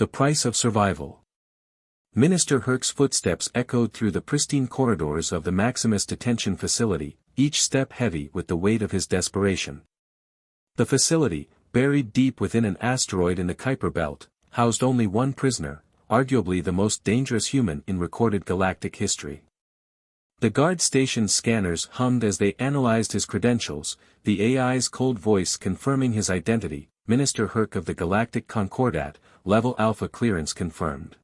The price of survival. Minister Herc's footsteps echoed through the pristine corridors of the Maximus detention facility, each step heavy with the weight of his desperation. The facility, buried deep within an asteroid in the Kuiper Belt, housed only one prisoner, arguably the most dangerous human in recorded galactic history. The guard station's scanners hummed as they analyzed his credentials, the AI's cold voice confirming his identity, Minister Herc of the Galactic Concordat, level Alpha clearance confirmed.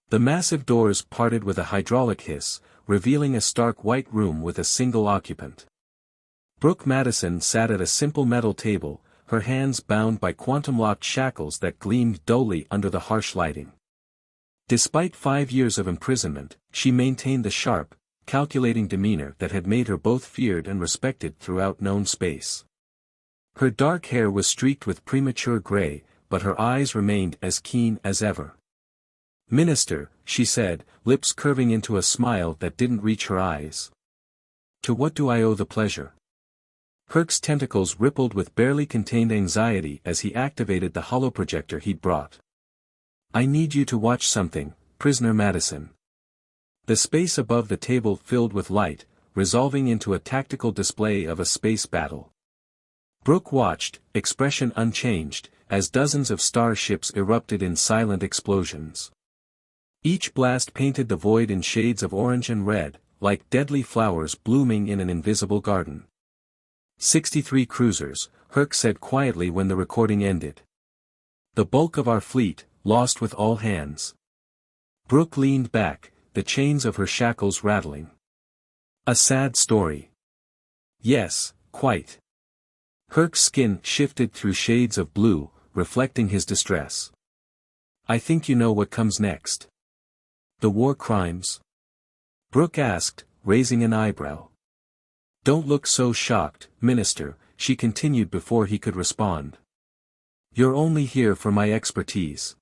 The massive doors parted with a hydraulic hiss, revealing a stark white room with a single occupant. Brooke Madison sat at a simple metal table, her hands bound by quantum-locked shackles that gleamed dully under the harsh lighting. Despite 5 years of imprisonment, she maintained the sharp, calculating demeanor that had made her both feared and respected throughout known space. Her dark hair was streaked with premature gray, but her eyes remained as keen as ever. "Minister," she said, lips curving into a smile that didn't reach her eyes. "To what do I owe the pleasure?" Herc's tentacles rippled with barely contained anxiety as he activated the holoprojector he'd brought. "I need you to watch something, Prisoner Madison." The space above the table filled with light, resolving into a tactical display of a space battle. Brooke watched, expression unchanged, as dozens of starships erupted in silent explosions. Each blast painted the void in shades of orange and red, like deadly flowers blooming in an invisible garden. 63 cruisers, Herc said quietly when the recording ended. "The bulk of our fleet, lost with all hands." Brooke leaned back, the chains of her shackles rattling. "A sad story." "Yes, quite." Herc's skin shifted through shades of blue, reflecting his distress. "I think you know what comes next." "The war crimes?" Brooke asked, raising an eyebrow. "Don't look so shocked, Minister," she continued before he could respond. "You're only here for my expertise.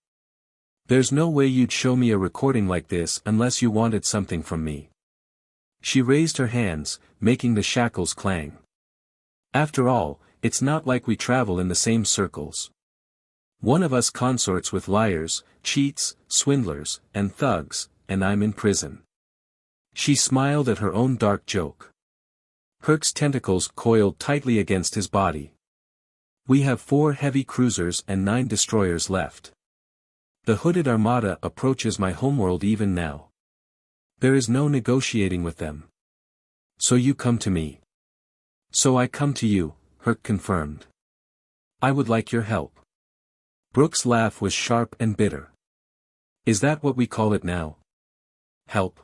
There's no way you'd show me a recording like this unless you wanted something from me." She raised her hands, making the shackles clang. "After all, it's not like we travel in the same circles. One of us consorts with liars, cheats, swindlers, and thugs, and I'm in prison." She smiled at her own dark joke. Herc's tentacles coiled tightly against his body. "We have 4 heavy cruisers and 9 destroyers left. The Hooded Armada approaches my homeworld even now. There is no negotiating with them. So you come to me." "So I come to you," Herc confirmed. "I would like your help." Brooke's laugh was sharp and bitter. "Is that what we call it now? Help?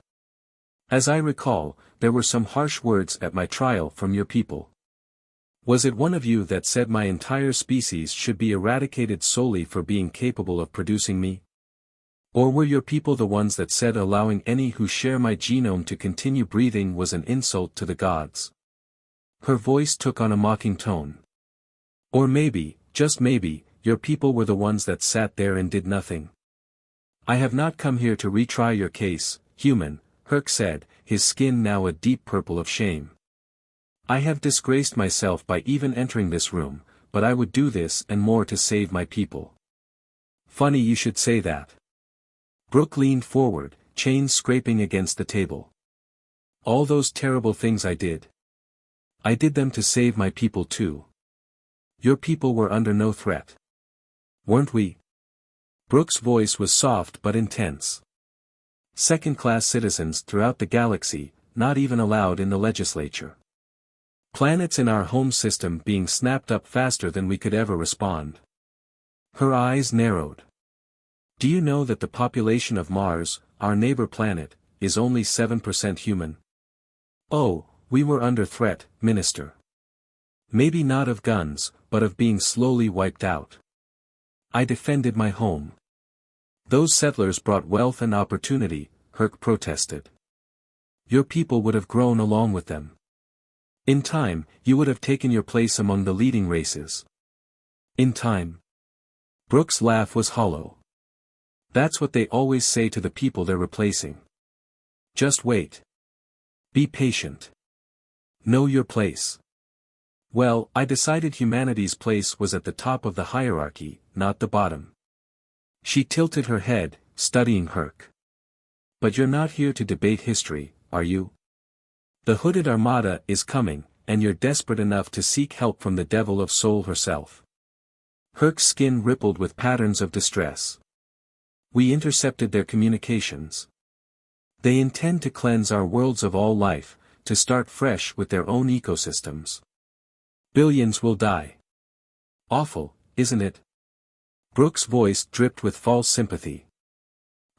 As I recall, there were some harsh words at my trial from your people. Was it one of you that said my entire species should be eradicated solely for being capable of producing me? Or were your people the ones that said allowing any who share my genome to continue breathing was an insult to the gods?" Her voice took on a mocking tone. "Or maybe, just maybe, your people were the ones that sat there and did nothing. I have not come here to retry your case, human," Herc said, his skin now a deep purple of shame. "I have disgraced myself by even entering this room, but I would do this and more to save my people." "Funny you should say that." Brooke leaned forward, chains scraping against the table. "All those terrible things I did them to save my people too. Your people were under no threat. Weren't we?" Brooke's voice was soft but intense. "Second-class citizens throughout the galaxy, not even allowed in the legislature. Planets in our home system being snapped up faster than we could ever respond." Her eyes narrowed. "Do you know that the population of Mars, our neighbor planet, is only 7% human? Oh, we were under threat, Minister. Maybe not of guns, but of being slowly wiped out. I defended my home. Those settlers brought wealth and opportunity," Herc protested. "Your people would have grown along with them. In time, you would have taken your place among the leading races." "In time?" Brooke's laugh was hollow. "That's what they always say to the people they're replacing. Just wait. Be patient. Know your place." "Well, I decided humanity's place was at the top of the hierarchy, not the bottom." She tilted her head, studying Herc. But you're not here to debate history, are you? The Hooded Armada is coming, and you're desperate enough to seek help from the Devil of Soul herself. Herc's skin rippled with patterns of distress. We intercepted their communications. They intend to cleanse our worlds of all life, to start fresh with their own ecosystems. Billions will die. Awful, isn't it? Brooke's voice dripped with false sympathy.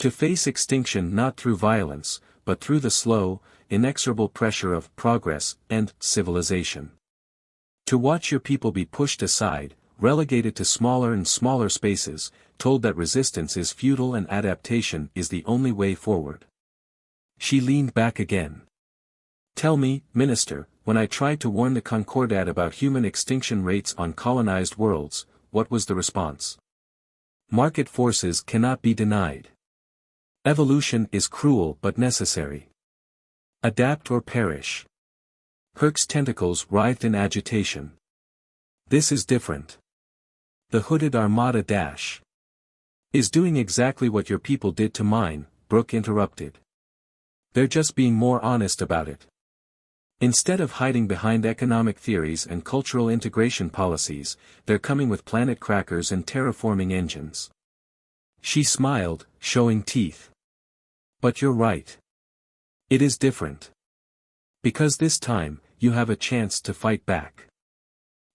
To face extinction not through violence, but through the slow, inexorable pressure of progress and civilization. To watch your people be pushed aside, relegated to smaller and smaller spaces, told that resistance is futile and adaptation is the only way forward. She leaned back again. Tell me, Minister, when I tried to warn the Concordat about human extinction rates on colonized worlds, what was the response? Market forces cannot be denied. Evolution is cruel but necessary. Adapt or perish. Herc's tentacles writhed in agitation. This is different. The Hooded Armada is doing exactly what your people did to mine, Brooke interrupted. They're just being more honest about it. Instead of hiding behind economic theories and cultural integration policies, they're coming with planet crackers and terraforming engines. She smiled, showing teeth. But you're right. It is different. Because this time, you have a chance to fight back.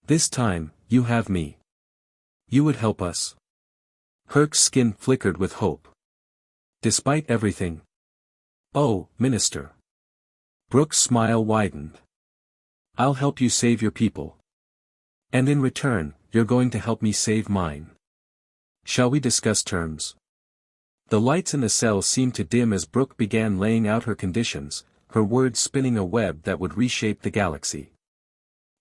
This time, you have me. You would help us. Herc's skin flickered with hope. Despite everything. Oh, Minister. Brooke's smile widened. I'll help you save your people. And in return, you're going to help me save mine. Shall we discuss terms? The lights in the cell seemed to dim as Brooke began laying out her conditions, her words spinning a web that would reshape the galaxy.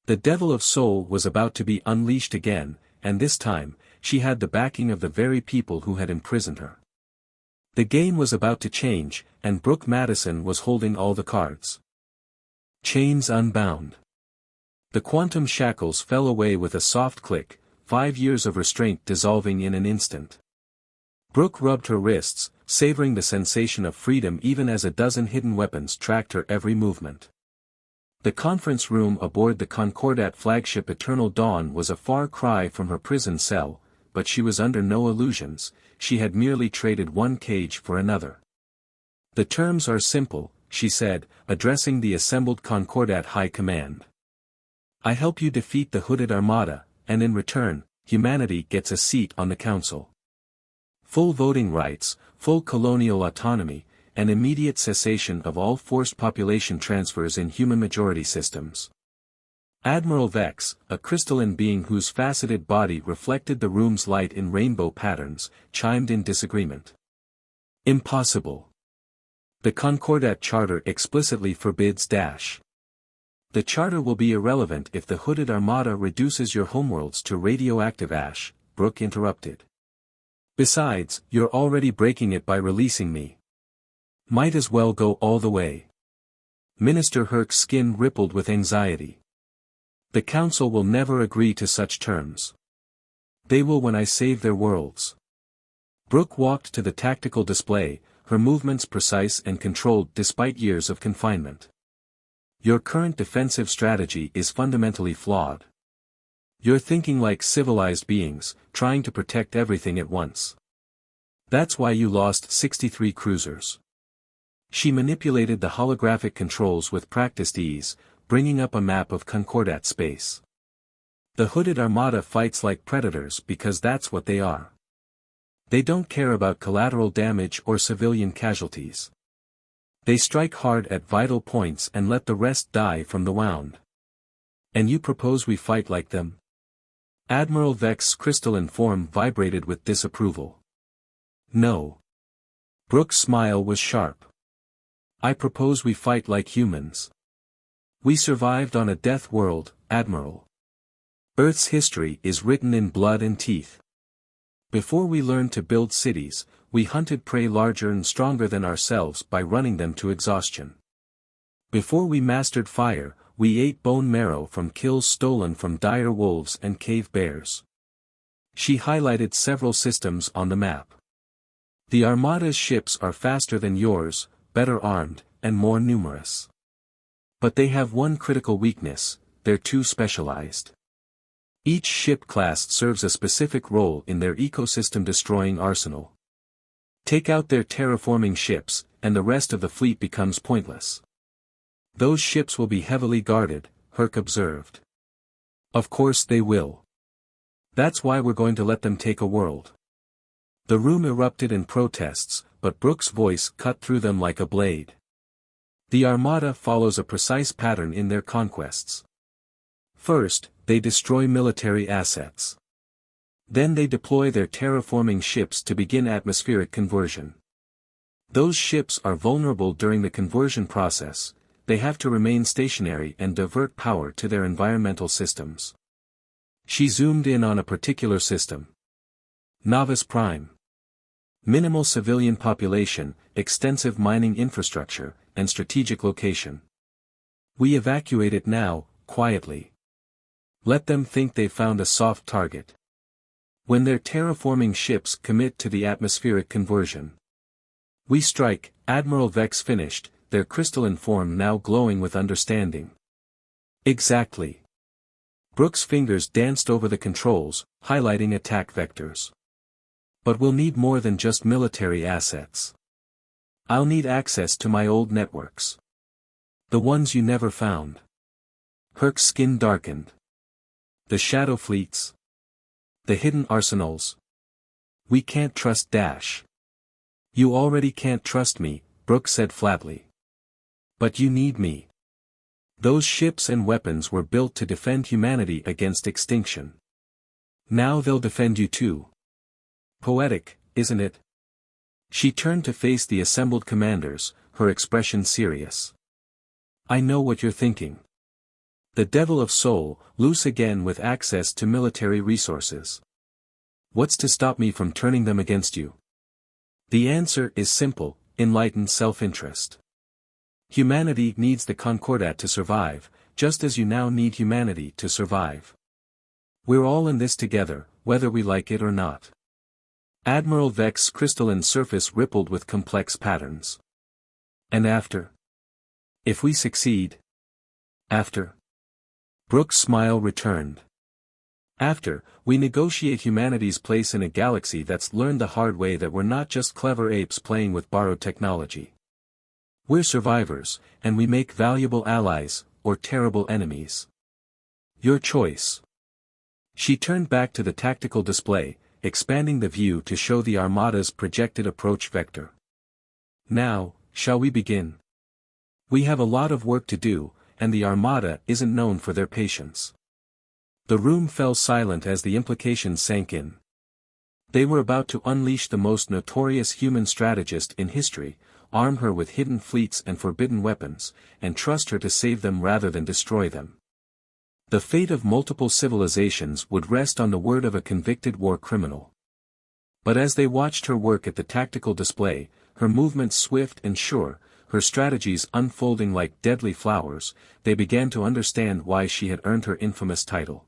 The Devil of Soul was about to be unleashed again, and this time, she had the backing of the very people who had imprisoned her. The game was about to change, and Brooke Madison was holding all the cards. Chains unbound. The quantum shackles fell away with a soft click, 5 years of restraint dissolving in an instant. Brooke rubbed her wrists, savoring the sensation of freedom even as a dozen hidden weapons tracked her every movement. The conference room aboard the Concordat flagship Eternal Dawn was a far cry from her prison cell, but she was under no illusions, she had merely traded one cage for another. The terms are simple, she said, addressing the assembled Concordat High Command. I help you defeat the Hooded Armada, and in return, humanity gets a seat on the council. Full voting rights, full colonial autonomy, and immediate cessation of all forced population transfers in human majority systems. Admiral Vex, a crystalline being whose faceted body reflected the room's light in rainbow patterns, chimed in disagreement. Impossible. The Concordat Charter explicitly forbids . The Charter will be irrelevant if the Hooded Armada reduces your homeworlds to radioactive ash, Brooke interrupted. Besides, you're already breaking it by releasing me. Might as well go all the way. Minister Herc's skin rippled with anxiety. The Council will never agree to such terms. They will when I save their worlds. Brooke walked to the tactical display, her movements precise and controlled despite years of confinement. Your current defensive strategy is fundamentally flawed. You're thinking like civilized beings, trying to protect everything at once. That's why you lost 63 cruisers. She manipulated the holographic controls with practiced ease, bringing up a map of Concordat space. The Hooded Armada fights like predators because that's what they are. They don't care about collateral damage or civilian casualties. They strike hard at vital points and let the rest die from the wound. And you propose we fight like them? Admiral Vex's crystalline form vibrated with disapproval. No. Brooke's smile was sharp. I propose we fight like humans. We survived on a death world, Admiral. Earth's history is written in blood and teeth. Before we learned to build cities, we hunted prey larger and stronger than ourselves by running them to exhaustion. Before we mastered fire, we ate bone marrow from kills stolen from dire wolves and cave bears. She highlighted several systems on the map. The Armada's ships are faster than yours, better armed, and more numerous. But they have one critical weakness: they're too specialized. Each ship class serves a specific role in their ecosystem-destroying arsenal. Take out their terraforming ships, and the rest of the fleet becomes pointless. Those ships will be heavily guarded, Herc observed. Of course they will. That's why we're going to let them take a world. The room erupted in protests, but Brooke's voice cut through them like a blade. The Armada follows a precise pattern in their conquests. First, they destroy military assets. Then they deploy their terraforming ships to begin atmospheric conversion. Those ships are vulnerable during the conversion process. They have to remain stationary and divert power to their environmental systems. She zoomed in on a particular system. Novice Prime. Minimal civilian population, extensive mining infrastructure, and strategic location. We evacuate it now, quietly. Let them think they've found a soft target. When their terraforming ships commit to the atmospheric conversion, we strike. Admiral Vex finished, their crystalline form now glowing with understanding. Exactly. Brooke's fingers danced over the controls, highlighting attack vectors. But we'll need more than just military assets. I'll need access to my old networks. The ones you never found. Herc's skin darkened. The shadow fleets. The hidden arsenals. We can't trust Dash. You already can't trust me, Brooke said flatly. But you need me. Those ships and weapons were built to defend humanity against extinction. Now they'll defend you too. Poetic, isn't it? She turned to face the assembled commanders, her expression serious. I know what you're thinking. The devil of soul, loose again with access to military resources. What's to stop me from turning them against you? The answer is simple: enlightened self-interest. Humanity needs the Concordat to survive, just as you now need humanity to survive. We're all in this together, whether we like it or not. Admiral Vex's crystalline surface rippled with complex patterns. And after? If we succeed? After? Brooke's smile returned. After, we negotiate humanity's place in a galaxy that's learned the hard way that we're not just clever apes playing with borrowed technology. We're survivors, and we make valuable allies, or terrible enemies. Your choice. She turned back to the tactical display, expanding the view to show the Armada's projected approach vector. Now, shall we begin? We have a lot of work to do, and the Armada isn't known for their patience. The room fell silent as the implications sank in. They were about to unleash the most notorious human strategist in history, arm her with hidden fleets and forbidden weapons, and trust her to save them rather than destroy them. The fate of multiple civilizations would rest on the word of a convicted war criminal. But as they watched her work at the tactical display, her movements swift and sure, her strategies unfolding like deadly flowers, they began to understand why she had earned her infamous title.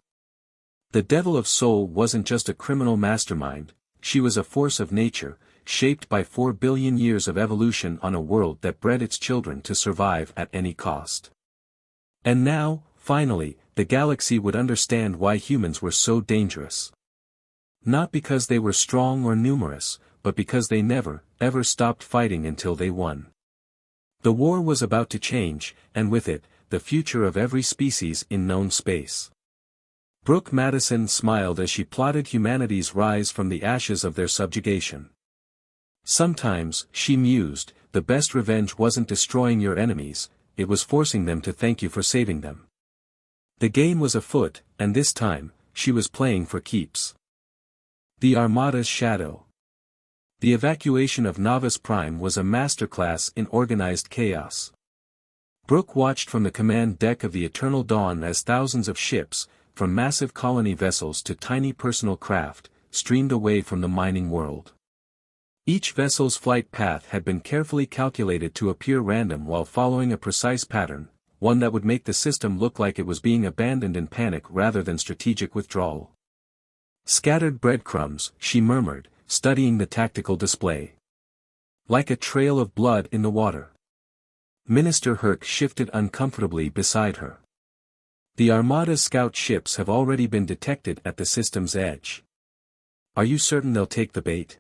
The Devil of Soul wasn't just a criminal mastermind, she was a force of nature, shaped by 4 billion years of evolution on a world that bred its children to survive at any cost. And now, finally, the galaxy would understand why humans were so dangerous. Not because they were strong or numerous, but because they never, ever stopped fighting until they won. The war was about to change, and with it, the future of every species in known space. Brooke Madison smiled as she plotted humanity's rise from the ashes of their subjugation. Sometimes, she mused, the best revenge wasn't destroying your enemies, it was forcing them to thank you for saving them. The game was afoot, and this time, she was playing for keeps. The Armada's shadow. The evacuation of Novice Prime was a masterclass in organized chaos. Brooke watched from the command deck of the Eternal Dawn as thousands of ships, from massive colony vessels to tiny personal craft, streamed away from the mining world. Each vessel's flight path had been carefully calculated to appear random while following a precise pattern, one that would make the system look like it was being abandoned in panic rather than strategic withdrawal. Scattered breadcrumbs, she murmured, studying the tactical display. Like a trail of blood in the water. Minister Herc shifted uncomfortably beside her. The Armada's scout ships have already been detected at the system's edge. Are you certain they'll take the bait?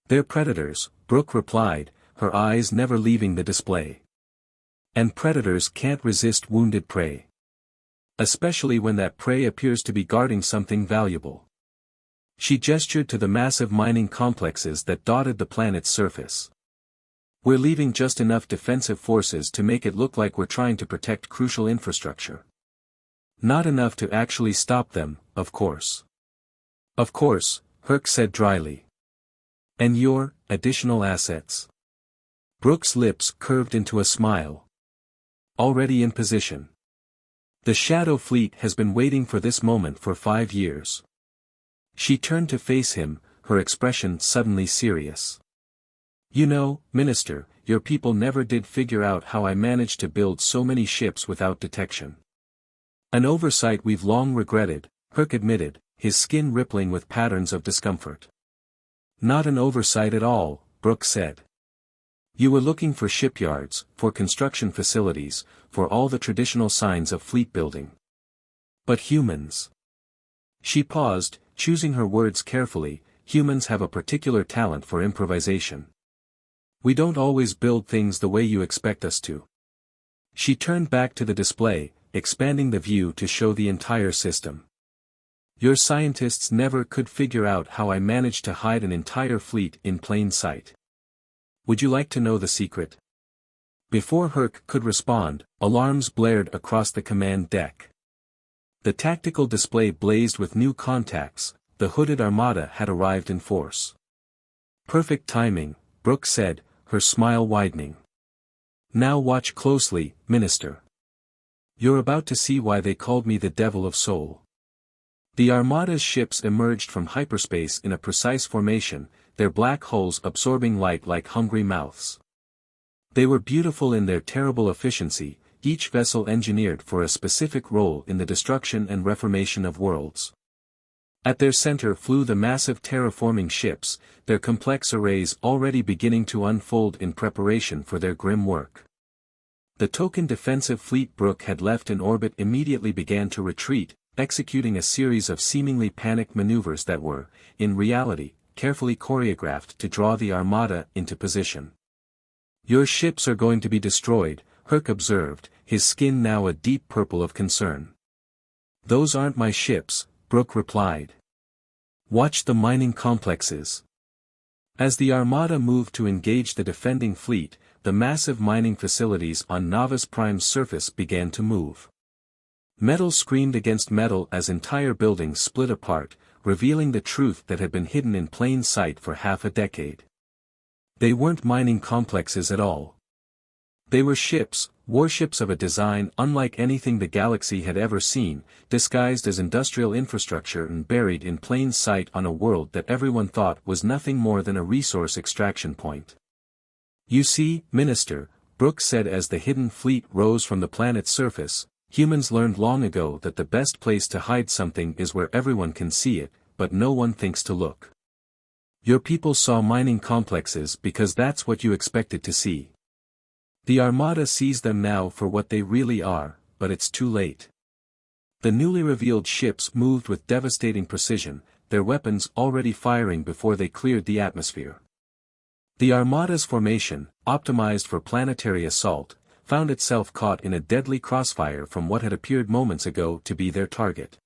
They're predators, Brooke replied, her eyes never leaving the display. And predators can't resist wounded prey. Especially when that prey appears to be guarding something valuable. She gestured to the massive mining complexes that dotted the planet's surface. We're leaving just enough defensive forces to make it look like we're trying to protect crucial infrastructure. Not enough to actually stop them, of course. Of course, Herc said dryly. And your additional assets? Brooke's lips curved into a smile. Already in position. The Shadow Fleet has been waiting for this moment for 5 years. She turned to face him, her expression suddenly serious. You know, Minister, your people never did figure out how I managed to build so many ships without detection. An oversight we've long regretted, Herc admitted, his skin rippling with patterns of discomfort. Not an oversight at all, Brooke said. You were looking for shipyards, for construction facilities, for all the traditional signs of fleet building. But humans. She paused, choosing her words carefully. Humans have a particular talent for improvisation. We don't always build things the way you expect us to. She turned back to the display, expanding the view to show the entire system. Your scientists never could figure out how I managed to hide an entire fleet in plain sight. Would you like to know the secret? Before Herc could respond, alarms blared across the command deck. The tactical display blazed with new contacts. The Hooded Armada had arrived in force. Perfect timing, Brooke said, her smile widening. Now watch closely, Minister. You're about to see why they called me the Devil of Soul. The Armada's ships emerged from hyperspace in a precise formation, their black hulls absorbing light like hungry mouths. They were beautiful in their terrible efficiency, each vessel engineered for a specific role in the destruction and reformation of worlds. At their center flew the massive terraforming ships, their complex arrays already beginning to unfold in preparation for their grim work. The token defensive fleet Brooke had left in orbit immediately began to retreat, executing a series of seemingly panicked maneuvers that were, in reality, carefully choreographed to draw the Armada into position. Your ships are going to be destroyed, Herc observed, his skin now a deep purple of concern. Those aren't my ships, Brooke replied. Watch the mining complexes. As the Armada moved to engage the defending fleet, the massive mining facilities on Novice Prime's surface began to move. Metal screamed against metal as entire buildings split apart, revealing the truth that had been hidden in plain sight for half a decade. They weren't mining complexes at all. They were ships, warships of a design unlike anything the galaxy had ever seen, disguised as industrial infrastructure and buried in plain sight on a world that everyone thought was nothing more than a resource extraction point. You see, Minister, Brooke said as the hidden fleet rose from the planet's surface, humans learned long ago that the best place to hide something is where everyone can see it, but no one thinks to look. Your people saw mining complexes because that's what you expected to see. The Armada sees them now for what they really are, but it's too late. The newly revealed ships moved with devastating precision, their weapons already firing before they cleared the atmosphere. The Armada's formation, optimized for planetary assault, found itself caught in a deadly crossfire from what had appeared moments ago to be their target.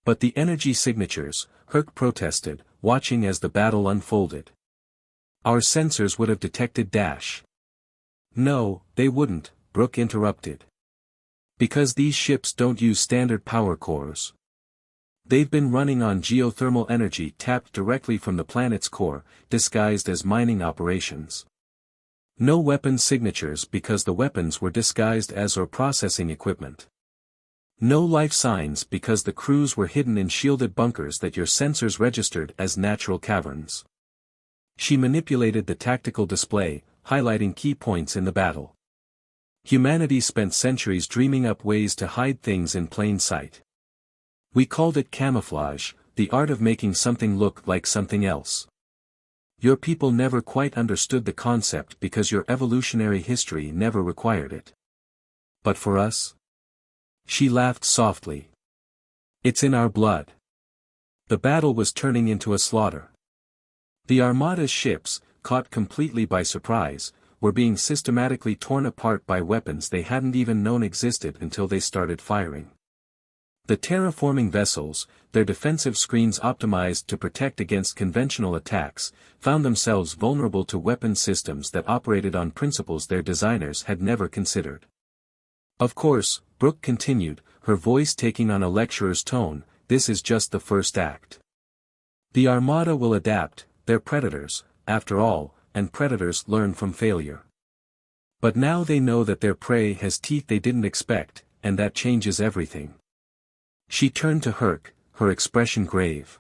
But the energy signatures, Herc protested, watching as the battle unfolded. Our sensors would have detected Dash. No, they wouldn't, Brooke interrupted. Because these ships don't use standard power cores. They've been running on geothermal energy tapped directly from the planet's core, disguised as mining operations. No weapon signatures because the weapons were disguised as ore processing equipment. No life signs because the crews were hidden in shielded bunkers that your sensors registered as natural caverns. She manipulated the tactical display, highlighting key points in the battle. Humanity spent centuries dreaming up ways to hide things in plain sight. We called it camouflage, the art of making something look like something else. Your people never quite understood the concept because your evolutionary history never required it. But for us? She laughed softly. It's in our blood. The battle was turning into a slaughter. The Armada's ships, caught completely by surprise, were being systematically torn apart by weapons they hadn't even known existed until they started firing. The terraforming vessels, their defensive screens optimized to protect against conventional attacks, found themselves vulnerable to weapon systems that operated on principles their designers had never considered. Of course, Brooke continued, her voice taking on a lecturer's tone, this is just the first act. The Armada will adapt, they're predators, after all, and predators learn from failure. But now they know that their prey has teeth they didn't expect, and that changes everything. She turned to Herc, her expression grave.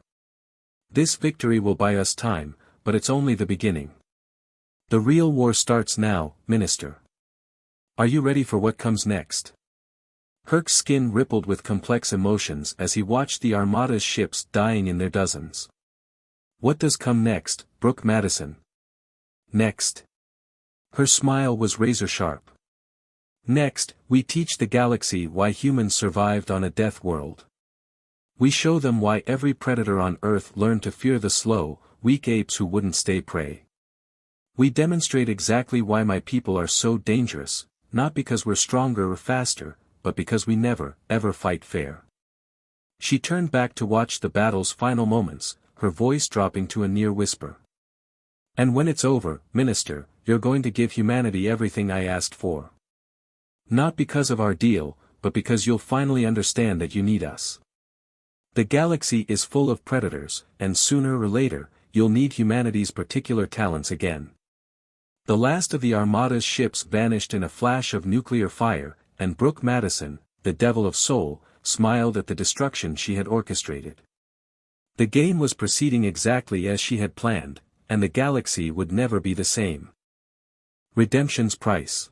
This victory will buy us time, but it's only the beginning. The real war starts now, Minister. Are you ready for what comes next? Herc's skin rippled with complex emotions as he watched the Armada's ships dying in their dozens. What does come next, Brooke Madison? Next. Her smile was razor-sharp. Next, we teach the galaxy why humans survived on a death world. We show them why every predator on Earth learned to fear the slow, weak apes who wouldn't stay prey. We demonstrate exactly why my people are so dangerous, not because we're stronger or faster, but because we never, ever fight fair. She turned back to watch the battle's final moments, her voice dropping to a near whisper. And when it's over, Minister, you're going to give humanity everything I asked for. Not because of our deal, but because you'll finally understand that you need us. The galaxy is full of predators, and sooner or later, you'll need humanity's particular talents again. The last of the Armada's ships vanished in a flash of nuclear fire, and Brooke Madison, the devil of soul, smiled at the destruction she had orchestrated. The game was proceeding exactly as she had planned, and the galaxy would never be the same. Redemption's price.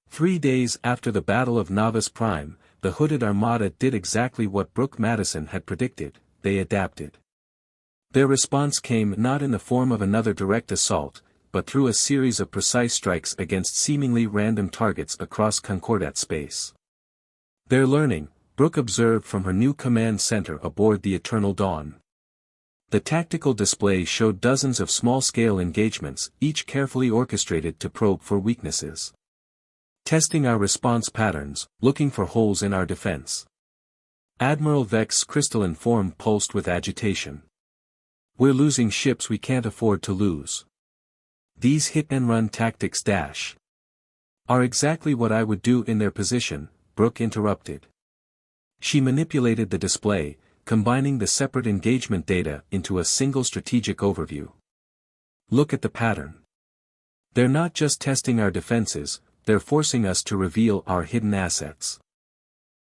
3 days after the Battle of Novus Prime, the Hooded Armada did exactly what Brooke Madison had predicted, they adapted. Their response came not in the form of another direct assault, but through a series of precise strikes against seemingly random targets across Concordat space. Their learning, Brooke observed from her new command center aboard the Eternal Dawn. The tactical display showed dozens of small-scale engagements, each carefully orchestrated to probe for weaknesses. Testing our response patterns, looking for holes in our defense. Admiral Vex's crystalline form pulsed with agitation. We're losing ships we can't afford to lose. These hit-and-run tactics are exactly what I would do in their position, Brooke interrupted. She manipulated the display, combining the separate engagement data into a single strategic overview. Look at the pattern. They're not just testing our defenses, they're forcing us to reveal our hidden assets.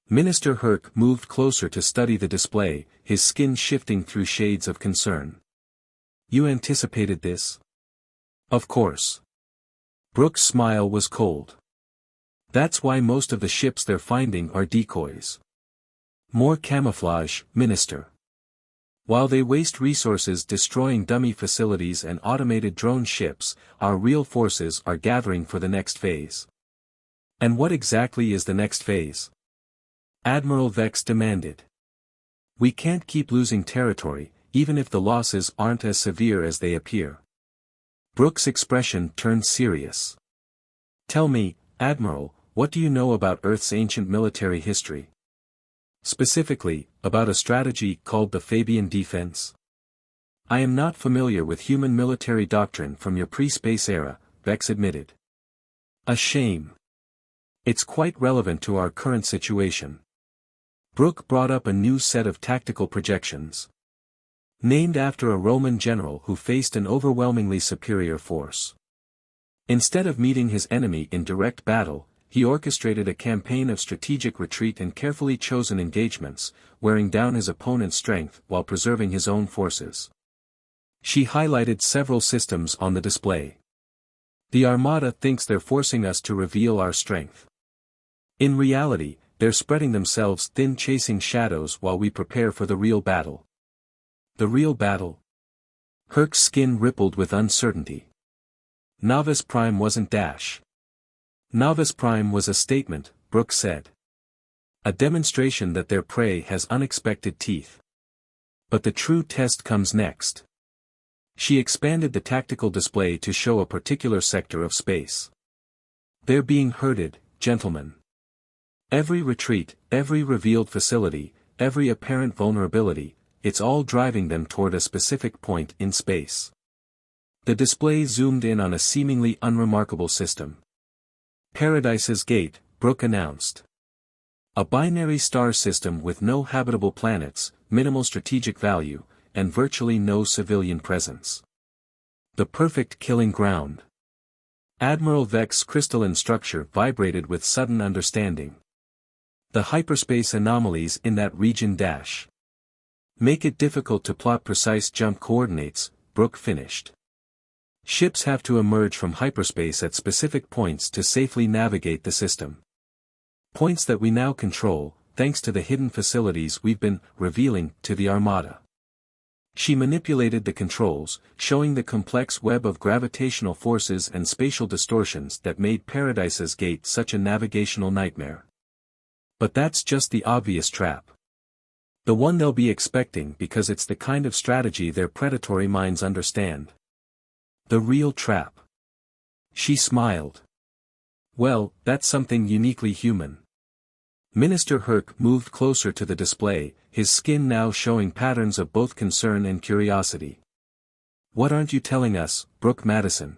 Minister Herc moved closer to study the display, his skin shifting through shades of concern. You anticipated this? Of course. Brooke's smile was cold. That's why most of the ships they're finding are decoys. More camouflage, Minister. While they waste resources destroying dummy facilities and automated drone ships, our real forces are gathering for the next phase. And what exactly is the next phase? Admiral Vex demanded. We can't keep losing territory, even if the losses aren't as severe as they appear. Brooke's expression turned serious. Tell me, Admiral, what do you know about Earth's ancient military history? Specifically, about a strategy called the Fabian Defense? I am not familiar with human military doctrine from your pre-space era, Vex admitted. A shame. It's quite relevant to our current situation. Brooke brought up a new set of tactical projections. Named after a Roman general who faced an overwhelmingly superior force. Instead of meeting his enemy in direct battle, he orchestrated a campaign of strategic retreat and carefully chosen engagements, wearing down his opponent's strength while preserving his own forces. She highlighted several systems on the display. The Armada thinks they're forcing us to reveal our strength. In reality, they're spreading themselves thin, chasing shadows while we prepare for the real battle. The real battle? Herc's skin rippled with uncertainty. Novice Prime wasn't dash. Novice Prime was a statement, Brooke said. A demonstration that their prey has unexpected teeth. But the true test comes next. She expanded the tactical display to show a particular sector of space. They're being herded, gentlemen. Every retreat, every revealed facility, every apparent vulnerability, it's all driving them toward a specific point in space. The display zoomed in on a seemingly unremarkable system. Paradise's Gate, Brooke announced. A binary star system with no habitable planets, minimal strategic value, and virtually no civilian presence. The perfect killing ground. Admiral Vex's crystalline structure vibrated with sudden understanding. The hyperspace anomalies in that region dash. Make it difficult to plot precise jump coordinates, Brooke finished. Ships have to emerge from hyperspace at specific points to safely navigate the system. Points that we now control, thanks to the hidden facilities we've been revealing to the Armada. She manipulated the controls, showing the complex web of gravitational forces and spatial distortions that made Paradise's Gate such a navigational nightmare. But that's just the obvious trap. The one they'll be expecting because it's the kind of strategy their predatory minds understand. The real trap. She smiled. Well, that's something uniquely human. Minister Herc moved closer to the display, his skin now showing patterns of both concern and curiosity. What aren't you telling us, Brooke Madison?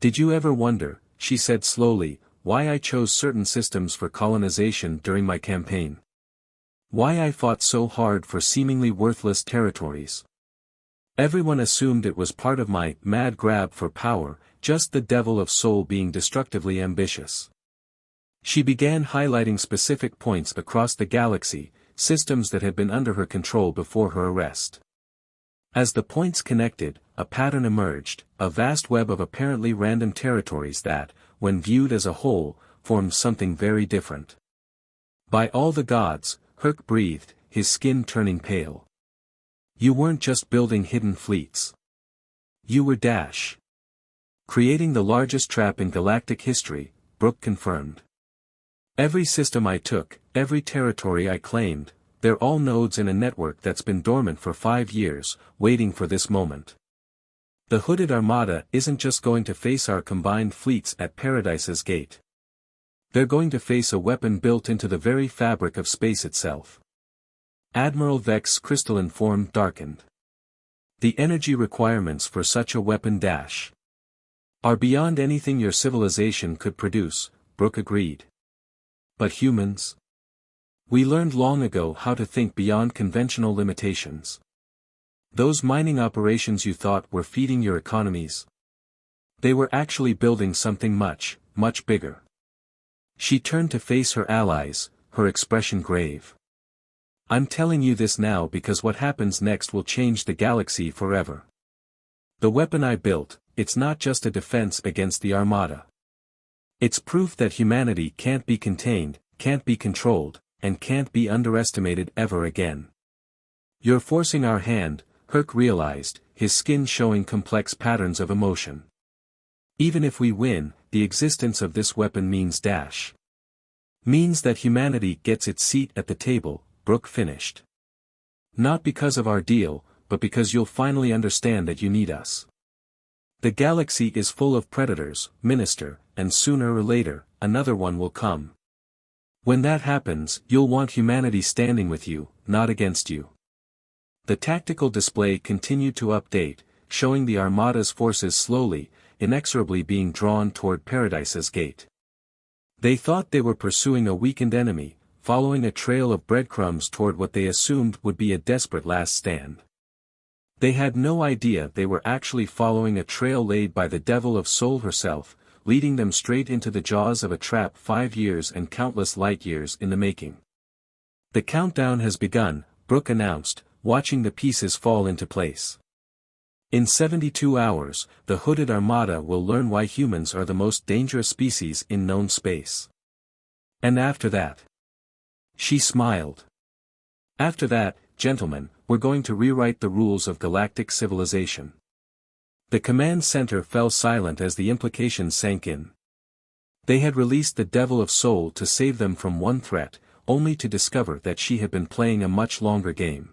Did you ever wonder, she said slowly, why I chose certain systems for colonization during my campaign? Why I fought so hard for seemingly worthless territories? Everyone assumed it was part of my mad grab for power, just the devil of soul being destructively ambitious. She began highlighting specific points across the galaxy, systems that had been under her control before her arrest. As the points connected, a pattern emerged, a vast web of apparently random territories that, when viewed as a whole, formed something very different. By all the gods, Herc breathed, his skin turning pale. You weren't just building hidden fleets. You were dash. Creating the largest trap in galactic history, Brooke confirmed. Every system I took, every territory I claimed, they're all nodes in a network that's been dormant for 5 years, waiting for this moment. The Hooded Armada isn't just going to face our combined fleets at Paradise's Gate. They're going to face a weapon built into the very fabric of space itself. Admiral Vex's crystalline form darkened. The energy requirements for such a weapon dash are beyond anything your civilization could produce, Brooke agreed. But humans? We learned long ago how to think beyond conventional limitations. Those mining operations you thought were feeding your economies. They were actually building something much, much bigger. She turned to face her allies, her expression grave. I'm telling you this now because what happens next will change the galaxy forever. The weapon I built, it's not just a defense against the Armada. It's proof that humanity can't be contained, can't be controlled, and can't be underestimated ever again. You're forcing our hand, Herc realized, his skin showing complex patterns of emotion. Even if we win, the existence of this weapon means dash. Means that humanity gets its seat at the table, Brooke finished. Not because of our deal, but because you'll finally understand that you need us. The galaxy is full of predators, Minister, and sooner or later, another one will come. When that happens, you'll want humanity standing with you, not against you. The tactical display continued to update, showing the Armada's forces slowly, inexorably being drawn toward Paradise's Gate. They thought they were pursuing a weakened enemy, following a trail of breadcrumbs toward what they assumed would be a desperate last stand. They had no idea they were actually following a trail laid by the devil of soul herself, leading them straight into the jaws of a trap 5 years and countless light years in the making. The countdown has begun, Brooke announced, watching the pieces fall into place. In 72 hours, the Hooded Armada will learn why humans are the most dangerous species in known space. And after that? She smiled. After that, gentlemen, we're going to rewrite the rules of galactic civilization. The command center fell silent as the implications sank in. They had released the Devil of Soul to save them from one threat, only to discover that she had been playing a much longer game.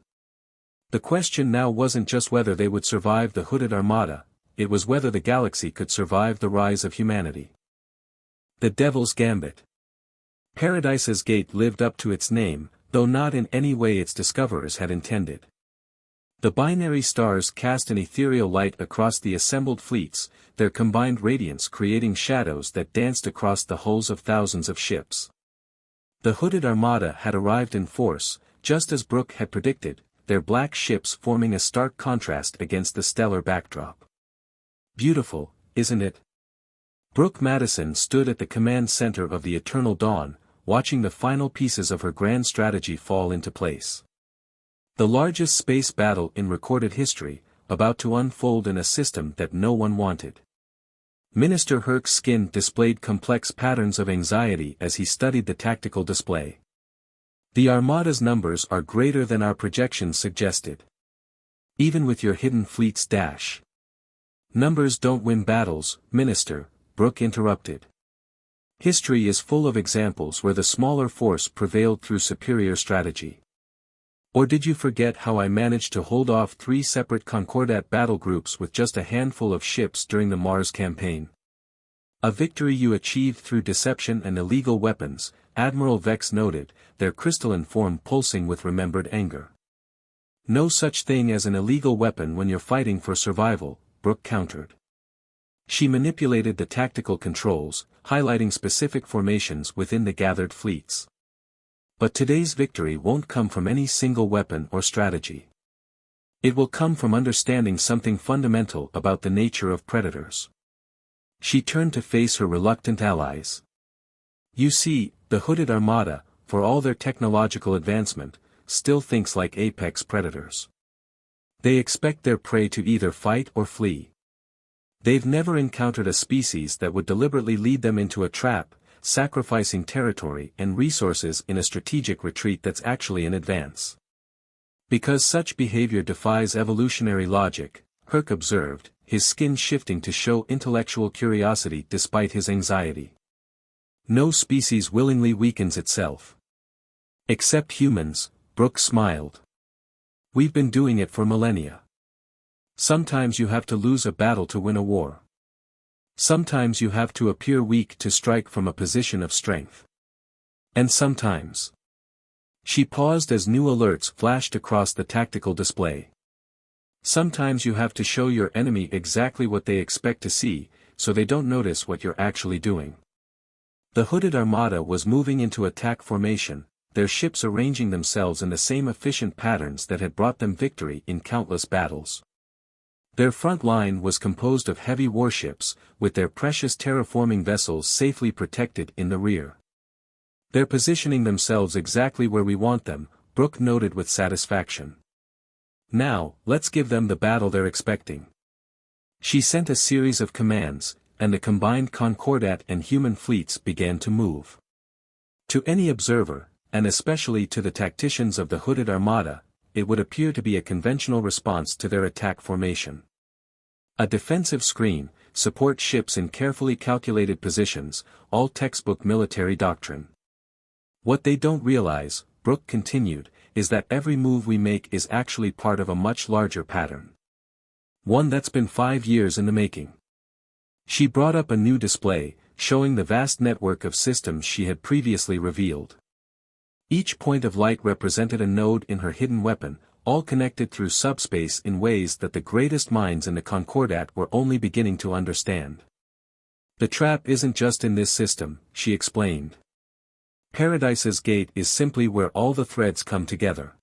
The question now wasn't just whether they would survive the Hooded Armada, it was whether the galaxy could survive the rise of humanity. The Devil's Gambit. Paradise's Gate lived up to its name, though not in any way its discoverers had intended. The binary stars cast an ethereal light across the assembled fleets, their combined radiance creating shadows that danced across the hulls of thousands of ships. The Hooded Armada had arrived in force, just as Brooke had predicted, their black ships forming a stark contrast against the stellar backdrop. Beautiful, isn't it? Brooke Madison stood at the command center of the Eternal Dawn, watching the final pieces of her grand strategy fall into place. The largest space battle in recorded history, about to unfold in a system that no one wanted. Minister Herc's skin displayed complex patterns of anxiety as he studied the tactical display. The Armada's numbers are greater than our projections suggested. Even with your hidden fleet's dash. Numbers don't win battles, Minister, Brooke interrupted. History is full of examples where the smaller force prevailed through superior strategy. Or did you forget how I managed to hold off 3 separate Concordat battle groups with just a handful of ships during the Mars campaign? A victory you achieved through deception and illegal weapons, Admiral Vex noted, their crystalline form pulsing with remembered anger. No such thing as an illegal weapon when you're fighting for survival, Brooke countered. She manipulated the tactical controls, highlighting specific formations within the gathered fleets. But today's victory won't come from any single weapon or strategy. It will come from understanding something fundamental about the nature of predators. She turned to face her reluctant allies. You see, the Hooded Armada, for all their technological advancement, still thinks like apex predators. They expect their prey to either fight or flee. They've never encountered a species that would deliberately lead them into a trap, sacrificing territory and resources in a strategic retreat that's actually an advance. Because such behavior defies evolutionary logic, Herc observed, his skin shifting to show intellectual curiosity despite his anxiety. No species willingly weakens itself. Except humans, Brooke smiled. We've been doing it for millennia. Sometimes you have to lose a battle to win a war. Sometimes you have to appear weak to strike from a position of strength. And sometimes. She paused as new alerts flashed across the tactical display. Sometimes you have to show your enemy exactly what they expect to see, so they don't notice what you're actually doing. The Hooded Armada was moving into attack formation, their ships arranging themselves in the same efficient patterns that had brought them victory in countless battles. Their front line was composed of heavy warships, with their precious terraforming vessels safely protected in the rear. They're positioning themselves exactly where we want them, Brooke noted with satisfaction. Now, let's give them the battle they're expecting. She sent a series of commands, and the combined Concordat and human fleets began to move. To any observer, and especially to the tacticians of the Hooded Armada, it would appear to be a conventional response to their attack formation. A defensive screen, support ships in carefully calculated positions, all textbook military doctrine. What they don't realize, Brooke continued, is that every move we make is actually part of a much larger pattern. One that's been 5 years in the making. She brought up a new display, showing the vast network of systems she had previously revealed. Each point of light represented a node in her hidden weapon, all connected through subspace in ways that the greatest minds in the Concordat were only beginning to understand. The trap isn't just in this system, she explained. Paradise's Gate is simply where all the threads come together.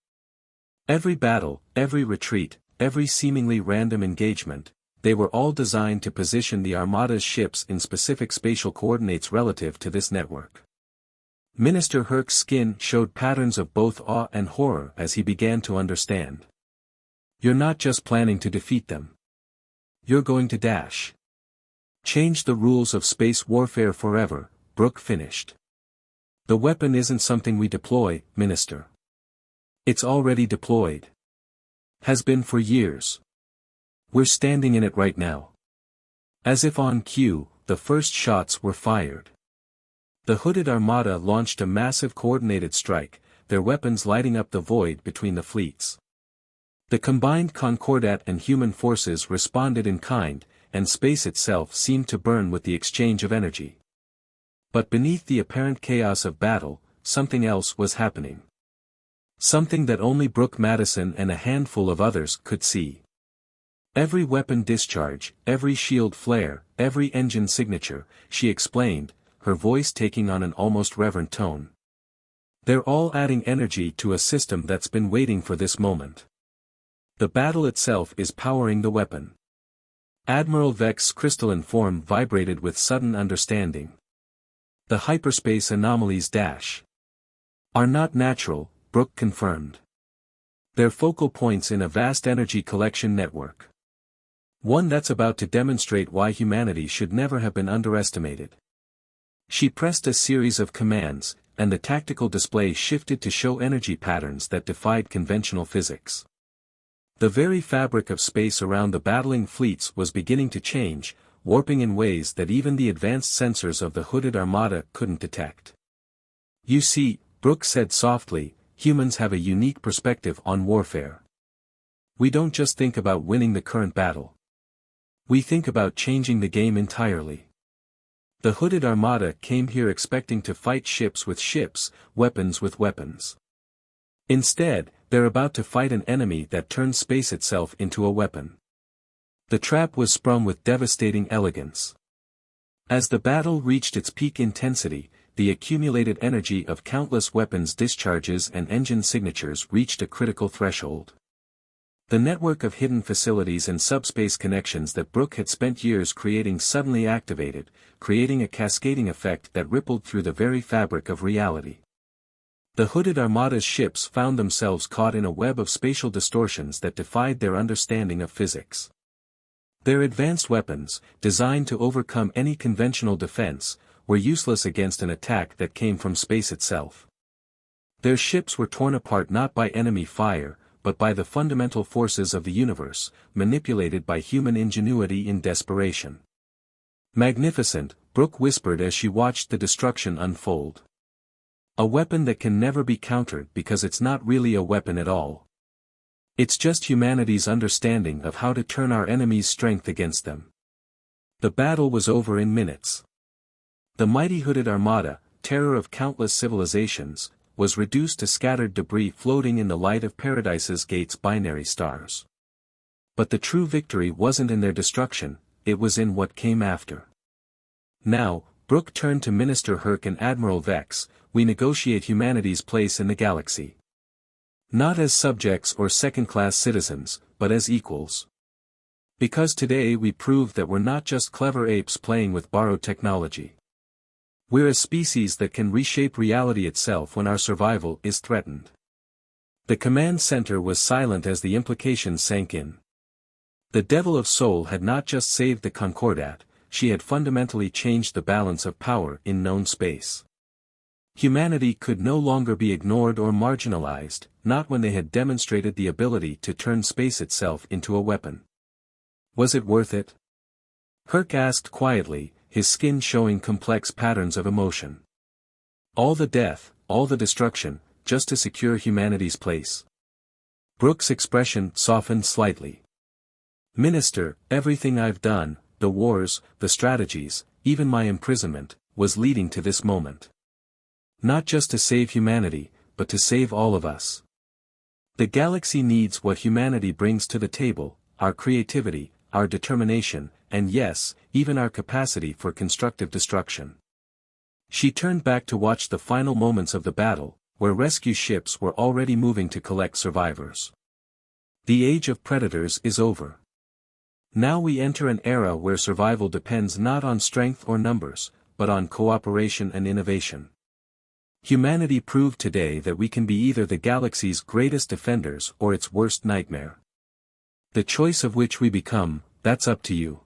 Every battle, every retreat, every seemingly random engagement, they were all designed to position the Armada's ships in specific spatial coordinates relative to this network. Minister Herc's skin showed patterns of both awe and horror as he began to understand. You're not just planning to defeat them. You're going to dash. Change the rules of space warfare forever, Brooke finished. The weapon isn't something we deploy, Minister. It's already deployed. Has been for years. We're standing in it right now. As if on cue, the first shots were fired. The Hooded Armada launched a massive coordinated strike, their weapons lighting up the void between the fleets. The combined Concordat and human forces responded in kind, and space itself seemed to burn with the exchange of energy. But beneath the apparent chaos of battle, something else was happening. Something that only Brooke Madison and a handful of others could see. Every weapon discharge, every shield flare, every engine signature, she explained, her voice taking on an almost reverent tone. They're all adding energy to a system that's been waiting for this moment. The battle itself is powering the weapon. Admiral Vex's crystalline form vibrated with sudden understanding. The hyperspace anomalies are not natural, Brooke confirmed. They're focal points in a vast energy collection network. One that's about to demonstrate why humanity should never have been underestimated. She pressed a series of commands, and the tactical display shifted to show energy patterns that defied conventional physics. The very fabric of space around the battling fleets was beginning to change, warping in ways that even the advanced sensors of the Hooded Armada couldn't detect. You see, Brooke said softly, humans have a unique perspective on warfare. We don't just think about winning the current battle. We think about changing the game entirely. The Hooded Armada came here expecting to fight ships with ships, weapons with weapons. Instead, they're about to fight an enemy that turns space itself into a weapon. The trap was sprung with devastating elegance. As the battle reached its peak intensity, the accumulated energy of countless weapons discharges and engine signatures reached a critical threshold. The network of hidden facilities and subspace connections that Brooke had spent years creating suddenly activated, creating a cascading effect that rippled through the very fabric of reality. The Hooded Armada's ships found themselves caught in a web of spatial distortions that defied their understanding of physics. Their advanced weapons, designed to overcome any conventional defense, were useless against an attack that came from space itself. Their ships were torn apart not by enemy fire, but by the fundamental forces of the universe, manipulated by human ingenuity in desperation. Magnificent, Brooke whispered as she watched the destruction unfold. A weapon that can never be countered because it's not really a weapon at all. It's just humanity's understanding of how to turn our enemy's strength against them. The battle was over in minutes. The mighty Hooded Armada, terror of countless civilizations, was reduced to scattered debris floating in the light of Paradise's Gate's binary stars. But the true victory wasn't in their destruction, it was in what came after. Now, Brooke turned to Minister Herc and Admiral Vex, we negotiate humanity's place in the galaxy. Not as subjects or second-class citizens, but as equals. Because today we prove that we're not just clever apes playing with borrowed technology. We're a species that can reshape reality itself when our survival is threatened. The command center was silent as the implications sank in. The Devil of Soul had not just saved the Concordat, she had fundamentally changed the balance of power in known space. Humanity could no longer be ignored or marginalized, not when they had demonstrated the ability to turn space itself into a weapon. Was it worth it? Herc asked quietly, his skin showing complex patterns of emotion. All the death, all the destruction, just to secure humanity's place. Brooke's expression softened slightly. Minister, everything I've done, the wars, the strategies, even my imprisonment, was leading to this moment. Not just to save humanity, but to save all of us. The galaxy needs what humanity brings to the table, our creativity, our determination, and yes, even our capacity for constructive destruction. She turned back to watch the final moments of the battle, where rescue ships were already moving to collect survivors. The age of predators is over. Now we enter an era where survival depends not on strength or numbers, but on cooperation and innovation. Humanity proved today that we can be either the galaxy's greatest defenders or its worst nightmare. The choice of which we become, that's up to you.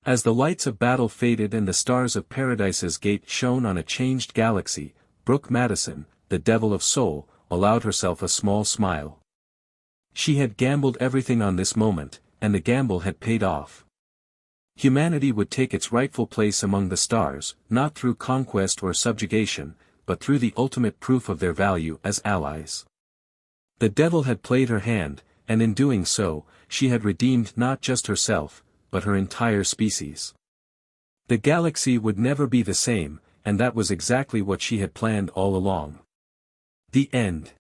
As the lights of battle faded and the stars of Paradise's Gate shone on a changed galaxy, Brooke Madison, the Devil of Soul, allowed herself a small smile. She had gambled everything on this moment, and the gamble had paid off. Humanity would take its rightful place among the stars, not through conquest or subjugation, but through the ultimate proof of their value as allies. The devil had played her hand, and in doing so, she had redeemed not just herself, but her entire species. The galaxy would never be the same, and that was exactly what she had planned all along. The end.